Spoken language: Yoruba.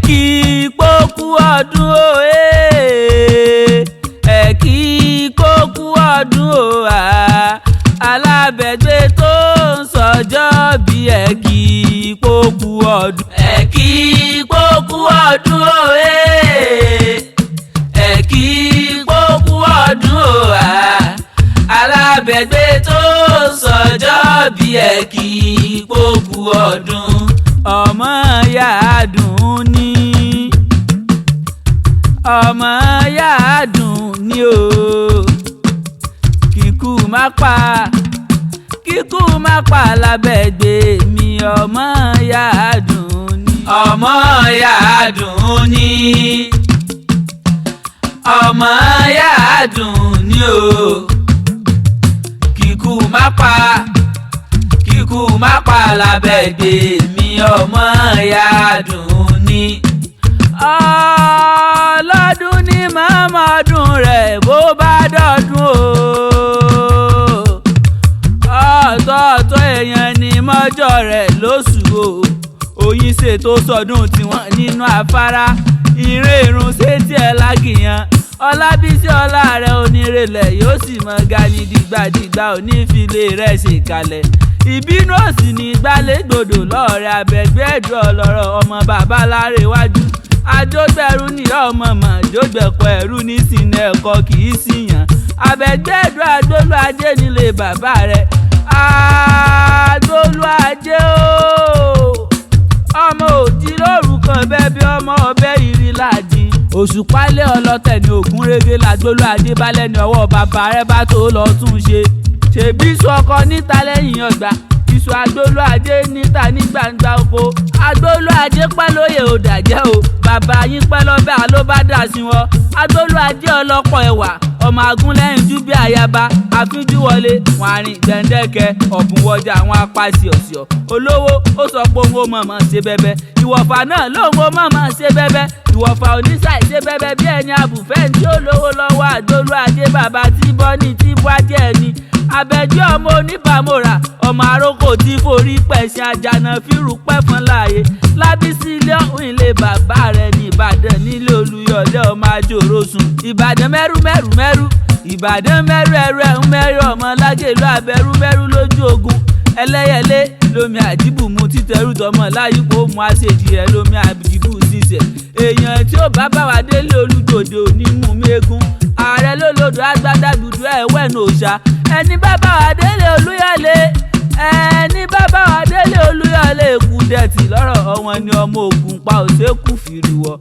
kí pókú ọdún o ẹ kí pókú ọdún o alábẹ̀gbé tó ń sọjọ́ bí ẹ kí pókú ọdún. ẹ kí pókú ọdún o ẹ kí pókú ọdún o alábẹ̀gbé tó ń sọjọ́ bí ẹ kí pókú ọdún. ọmọ ìyá dùn ní ọmọ ìyá dùn ní o kíkú má pa lábẹ́gbé mi ọmọ ìyá dùn ní. ọmọ ìyá dùn ní ọmọ ìyá dùn ní o kíkú má pa lábẹ́gbé mi ọmọ ìyá dùn ní. ọlọ́dún ní mọ́mọ́dún rẹ̀ bó bá dọ̀dún o ọ̀tọ̀ọ̀tọ̀ èèyàn ní mọ́jọ́ rẹ̀ lóṣù o oyin ṣètò sọdún tiwọn nínú afárá ìrìn sétí ẹ̀ lágìyàn ọlábísí ọlá rẹ̀ onírèlẹ̀ yóò sì mọ gani dìgbàdìgbà onífilé rẹ̀ ṣèkàlẹ̀ ìbínú òsì ní gbálẹ́gbòdò lọ́ọ̀rẹ́ abẹ́gbẹ́ ẹ̀dùn ọlọ́rọ̀ ọmọ bàbá lárẹ̀wájú àjọgbẹ̀rú ní ọmọ mọ̀ àjọgbẹ̀kọ̀ ẹ̀rú ní sinmi ẹ̀kọ́ kì í síyàn abẹ́gbẹ́ ẹ̀dùn agboluaje nílé bàbá rẹ̀ agboluaje o ọmọ òdì lórúkọ bẹ́bí ọmọ ọbẹ̀ ìrìnláàdì òṣùpálẹ̀ ọlọ́tẹ̀ ní ògúnrégé lágboluaje balẹ̀ ní ọwọ́ bàbá rẹ̀ bá tó lọ tún ṣe ṣèbí iṣu ọkọ níta lẹ́yìn ọgbà iṣu agboluaje níta ní gbangba oko agboluaje pẹ́ lóye ò dàjẹ́ o bàbá yín pẹ́ lọ́bẹ̀ ló bá dà sí wọn agboluaje ọlọ́pọ̀ ẹ̀wà ọmọ agúnlẹ́yìn jú bí àyàbá àfíjú wọlé wọn àrìn gbẹ̀ǹdẹ̀kẹ́ ọ̀bùn wọjà àwọn apàṣẹ ọ̀sẹ̀ olówó ó sọ pé òun ó mọ̀ọ́mọ̀ ṣe bẹ́bẹ́ ìwọ̀fà náà lóun ó mọ̀ọ́mọ̀ ṣe bẹ́bẹ́ ìwọ̀fà oníṣàì ṣe bẹ́bẹ́ bí ẹni àbùfẹ́ tí ó lówó lọ́wọ́ agboluaje bàbá tí bọ́ ní tí bọ́ jẹ́ ẹni abẹ́jọ́ ọmọ oníbàmọ́ra ọmọ arókò tí forí pẹ̀sìn àjànà fírù pẹ́fọn láàyè lábísí ilé ọ̀hún ilé bàbá rẹ̀ ní ìbàdàn nílé olùyọ̀lẹ̀ ọmọ àjòrò sùn ìbàdàn mẹ́rù ìbàdàn mẹ́rù ọmọ lágẹ̀lú abẹ́rú lójú ogun ẹlẹ́yẹlé lomi àjíbùmù títẹrù tọmọ láyípo mu àṣejì rẹ̀ lomi àjíbù ṣiṣẹ́ èèyàn tí ó bá bá wa délé olùdòdò ní mú mẹ́gùn ààrẹ lólodò agbádá dúdú ẹ̀wẹ̀ ní òòṣà ẹni bá bá wa délé olúyọ̀lé kú dẹ̀tì lọ́rọ̀ ọ̀wọ́n ni ọmọ ogun pa òṣèkú fìrìwọ̀.